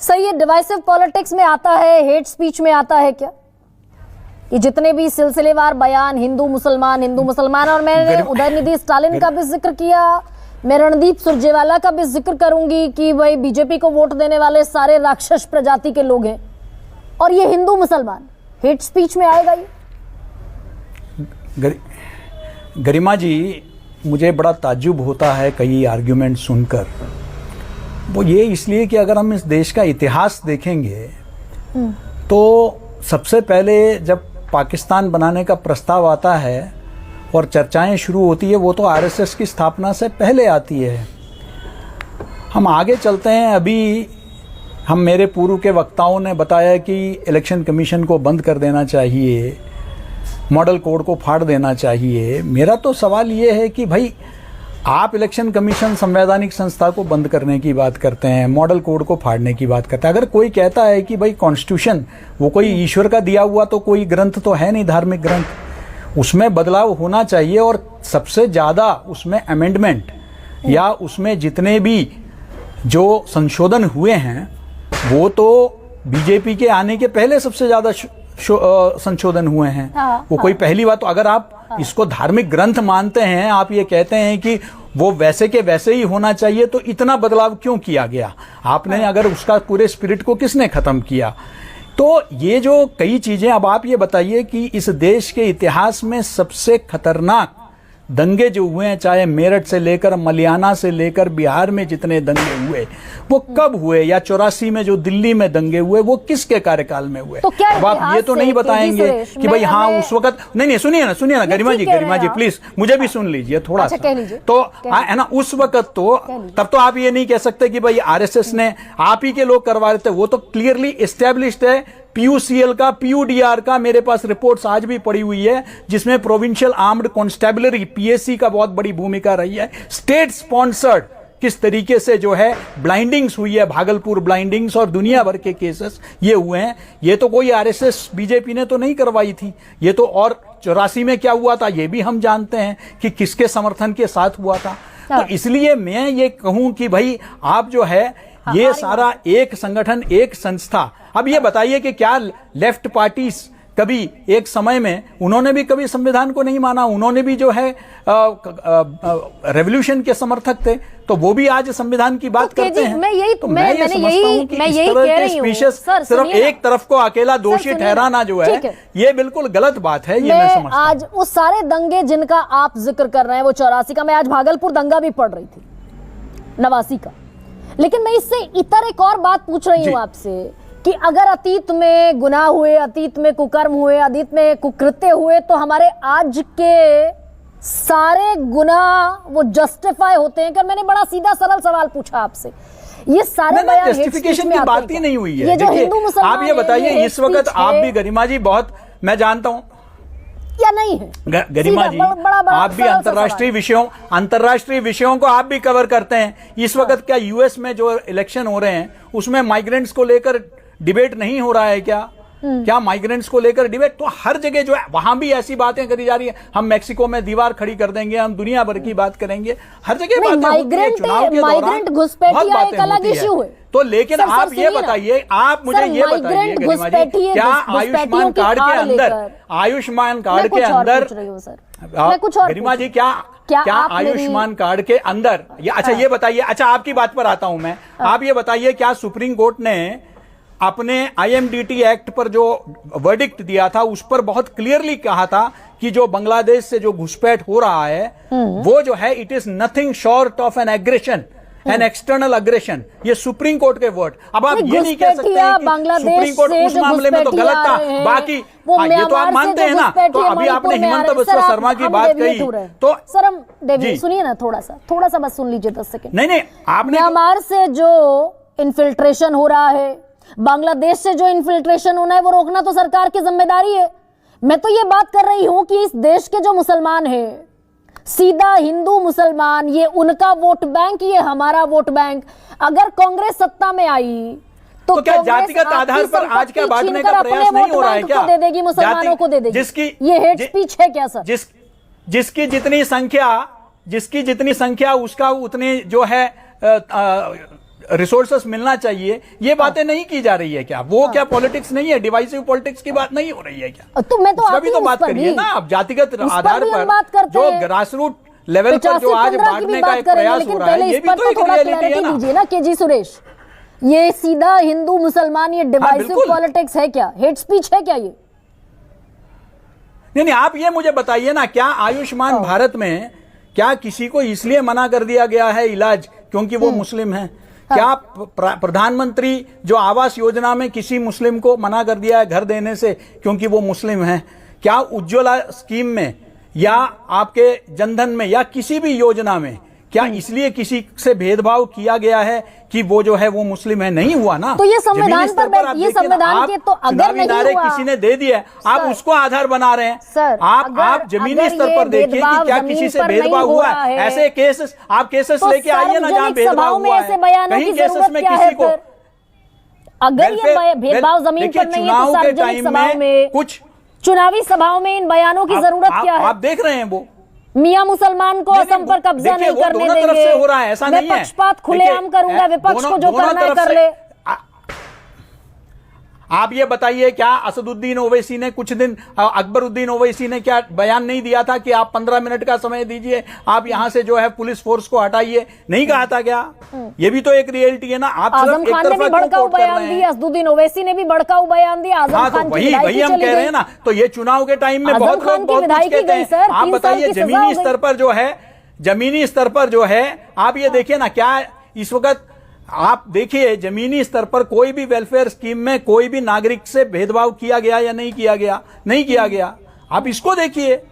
सही है, divisive politics में आता है, हेट स्पीच में आता है क्या ये जितने भी सिलसिलेवार बयान हिंदू मुसलमान, और मैंने उदयनिधि स्टालिन का भी जिक्र किया, मैं रणदीप सुरजेवाला का भी जिक्र करूंगी कि भाई बीजेपी को वोट देने वाले सारे राक्षस प्रजाति के लोग हैं, और ये हिंदू मुसलमान हेट स्पीच में आएगा ये? गरिमा जी, मुझे बड़ा ताज्जुब होता है कई आर्ग्यूमेंट सुनकर। वो ये इसलिए कि अगर हम इस देश का इतिहास देखेंगे तो सबसे पहले जब पाकिस्तान बनाने का प्रस्ताव आता है और चर्चाएं शुरू होती है, वो तो आरएसएस की स्थापना से पहले आती है। हम आगे चलते हैं, अभी मेरे पूर्व के वक्ताओं ने बताया कि इलेक्शन कमीशन को बंद कर देना चाहिए, मॉडल कोड को फाड़ देना चाहिए। मेरा तो सवाल ये है कि भाई आप इलेक्शन कमीशन संवैधानिक संस्था को बंद करने की बात करते हैं, मॉडल कोड को फाड़ने की बात करते हैं। अगर कोई कहता है कि भाई कॉन्स्टिट्यूशन वो कोई ईश्वर का दिया हुआ तो कोई ग्रंथ तो है नहीं, धार्मिक ग्रंथ, उसमें बदलाव होना चाहिए। और सबसे ज़्यादा उसमें अमेंडमेंट या उसमें जितने भी जो संशोधन हुए हैं वो तो बीजेपी के आने के पहले सबसे ज़्यादा संशोधन हुए हैं। वो कोई पहली बात। तो अगर आप इसको धार्मिक ग्रंथ मानते हैं, आप ये कहते हैं कि वो वैसे के वैसे ही होना चाहिए, तो इतना बदलाव क्यों किया गया आपने? अगर उसका पूरे स्पिरिट को किसने खत्म किया? तो ये जो कई चीजें, अब आप ये बताइए कि इस देश के इतिहास में सबसे खतरनाक दंगे जो हुए हैं, चाहे मेरठ से लेकर मलियाना से लेकर बिहार में जितने दंगे हुए, वो कब हुए? या 84 में जो दिल्ली में दंगे हुए, वो किसके कार्यकाल में हुए? तो क्या अब आप ये तो नहीं बताएंगे कि भाई हाँ उस वक्त नहीं, सुनिए ना गरिमा जी प्लीज मुझे भी सुन लीजिए थोड़ा सा। तो है ना, उस वक्त तो तब तो आप ये नहीं कह सकते कि भाई आरएसएस ने, आप ही के लोग करवा रहे थे। वो तो क्लियरली एस्टेब्लिश्ड है, पीयूसीएल का, पीयूडीआर का मेरे पास रिपोर्ट्स आज भी पड़ी हुई है, जिसमें प्रोविंशियल आर्म्ड कांस्टेबलरी पीएसी का बहुत बड़ी भूमिका रही है। स्टेट स्पॉन्सर्ड किस तरीके से जो है ब्लाइंडिंग्स हुई है, भागलपुर ब्लाइंडिंग्स और दुनिया भर के केसेस ये हुए हैं। ये तो कोई आरएसएस बीजेपी ने तो नहीं करवाई थी, ये तो। और 84 में क्या हुआ था ये भी हम जानते हैं कि किसके समर्थन के साथ हुआ था। तो इसलिए मैं ये कहूं कि भाई आप जो है ये सारा एक संगठन, एक संस्था। अब ये बताइए कि क्या लेफ्ट पार्टीज कभी एक समय में उन्होंने भी कभी संविधान को नहीं माना? उन्होंने भी जो है रेवोल्यूशन के समर्थक थे, तो वो भी आज संविधान की बात करते हैं। मैं यही समझता हूं कि इस तरह के स्पीचेस सिर्फ एक तरफ को अकेला दोषी ठहराना जो है ये बिल्कुल गलत बात है। ये मैं समझता हूं। आज उस सारे दंगे जिनका आप जिक्र कर रहे हैं, वो 84 का, मैं आज भागलपुर दंगा भी पढ़ रही थी, 89 का। लेकिन मैं इससे इतर एक और बात पूछ रही हूं आपसे कि अगर अतीत में गुनाह हुए, अतीत में कुकर्म हुए, अतीत में कुकृत्य हुए, तो हमारे आज के सारे गुनाह वो जस्टिफाई होते हैं? मैंने बड़ा सीधा सरल सवाल पूछा आपसे। ये सारे बयान जस्टिफिकेशन की बात ही नहीं हुई है। ये जो हिंदू मुसलमान, आप ये बताइए, इस वक्त आप भी गरिमा जी बहुत, मैं जानता हूं या नहीं है गरिमा जी, आप भी अंतर्राष्ट्रीय विषयों को आप भी कवर करते हैं। इस वक्त क्या यूएस में जो इलेक्शन हो रहे हैं उसमें माइग्रेंट्स को लेकर डिबेट नहीं हो रहा है क्या? क्या माइग्रेंट्स को लेकर डिबेट? तो हर जगह जो है वहां भी ऐसी बातें करी जा रही है, हम मैक्सिको में दीवार खड़ी कर देंगे, हम दुनिया भर की बात करेंगे, हर जगह बातें होती है। चुनाव के दौरान बहुत बातें होती है। तो लेकिन आप ये बताइए, आप मुझे ये बताइए गरिमा जी, क्या आयुष्मान कार्ड के अंदर गरिमा जी क्या आयुष्मान कार्ड के अंदर, अच्छा ये बताइए, अच्छा आपकी बात पर आता हूं मैं, आप ये बताइए, क्या सुप्रीम कोर्ट ने अपने आईएमडीटी एक्ट पर जो वर्डिक्ट दिया था उस पर बहुत क्लियरली कहा था कि जो बांग्लादेश से जो घुसपैठ हो रहा है वो जो है it is nothing short of an aggression, an external aggression. ये सुप्रीम कोर्ट के वर्ड। अब आप ये नहीं कह सकते हैं कि सुप्रीम कोर्ट उस मामले में तो गलत था, बाकी ये तो आप मानते हैं ना। तो अभी आपने हिमंता बिस्वा शर्मा की बात कही, तो सर हम डेविड सुनिए ना, थोड़ा सा बस सुन लीजिए 10 सेकंड। नहीं आपने, म्यांमार से जो इन्फिल्ट्रेशन हो रहा है, बांग्लादेश से जो इन्फिल्ट्रेशन होना है, वो रोकना तो सरकार की जिम्मेदारी है। मैं तो ये बात कर रही हूं कि इस देश के जो मुसलमान हैं, सीधा हिंदू मुसलमान, ये उनका वोट बैंक, ये हमारा वोट बैंक। अगर कांग्रेस सत्ता में आई तो क्या जातिगत आधार पर आज क्या बांटने का प्रयास नहीं हो रहा है क्या? दे देगी, मुसलमानों को दे देगी। जिसकी ये हेट स्पीच है क्या सर? जिसकी जितनी संख्या उसका उतने जो है रिसोर्सेस मिलना चाहिए, ये बातें नहीं की जा रही है क्या? वो क्या पॉलिटिक्स नहीं है? डिवाइसिव पॉलिटिक्स की बात नहीं हो रही है क्या? तो मैं तो उसका आती भी तो हूँ बात उस पर करिए भी। ना आप, जातिगत इस पर आधार भी हम पर बात करते जो हैं। ग्रास रूट लेवल पर जो आज 85-15 की भी बांटने का बात एक करेंगे, प्रयास लेकिन हो रहा है, पहले ये इस भी पर तो तो एक थोड़ा रियलिटी है क्लैरिटी ना। दीजिए ना केजी सुरेश। ये सीधा हिंदू मुसलमान, ये डिवाइसिव बिल्कुल। पॉलिटिक्स है क्या? हेट स्पीच है क्या ये? नहीं, आप ये मुझे बताइए ना, क्या आयुष्मान भारत में क्या किसी को इसलिए मना कर दिया गया है इलाज क्योंकि वो मुस्लिम है? क्या प्रधानमंत्री जो आवास योजना में किसी मुस्लिम को मना कर दिया है घर देने से क्योंकि वो मुस्लिम है? क्या उज्ज्वला स्कीम में या आपके जनधन में या किसी भी योजना में क्या इसलिए किसी से भेदभाव किया गया है कि वो जो है वो मुस्लिम है? नहीं हुआ ना। तो ये संविधान जमीनी स्तर पर आप ये देखिए ना, संविधान आप के तो अगर चुनावी नहीं नारे हुआ, किसी ने दे दिया, आप सर, उसको आधार बना रहे हैं। सर, आप जमीनी स्तर पर देखिए कि क्या किसी से भेदभाव हुआ है? ऐसे केसेस आप केसेस तो लेके आइए ना जहां सार्वजनिक भेदभाव सभाओं में हुआ ऐसे है। बयानों कहीं की केसेस जरूरत में क्या किसी है को फिर? अगर ये भेदभाव जमीन देखिए, पर नहीं है चुनाव तो के सार्वजनिक टाइम सभाओं में में, कुछ चुनावी सभाओं में इन बयानों की जरूरत क्या है? आप देख रहे हैं वो मियां मुसलमान को असम पर कब्जा देखिए, नहीं वो करने दोनों तरफ देंगे, से हो रहा है, ऐसा मैं नहीं है। पक्षपात खुलेआम देखिए, करूंगा, विपक्ष को जो दोनों करना है तरफ कर से- ले। आप ये बताइए, क्या असदुद्दीन ओवैसी ने कुछ दिन, अकबरुद्दीन ओवैसी ने क्या बयान नहीं दिया था कि आप 15 मिनट का समय दीजिए, आप यहां से जो है पुलिस फोर्स को हटाइए? नहीं कहा था क्या? ये भी तो एक रियलिटी है ना। आप सिर्फ आजम एक खान ने तरफा भी क्यों भड़काऊ कोट कर बयान रहे हैं? दिया, असदुद्दीन ओवैसी ने भी भड़काऊ बयान दिया, आजम हाँ, तो खान की वही विदाई हम चली कह रहे गई। हैं ना। तो ये चुनाव के टाइम में आजम बहुत खान लोग की बहुत कुछ विदाई की कहते गई, हैं। सर, आप 3 साल बताइए की सजा जमीनी हो स्तर गई। पर जो है, जमीनी स्तर पर जो है, आप ये देखिए ना, क्या इस वक्त आप देखिए जमीनी स्तर पर कोई भी वेलफेयर स्कीम में कोई भी नागरिक से भेदभाव किया गया या नहीं किया गया? नहीं किया गया। आप इसको देखिए।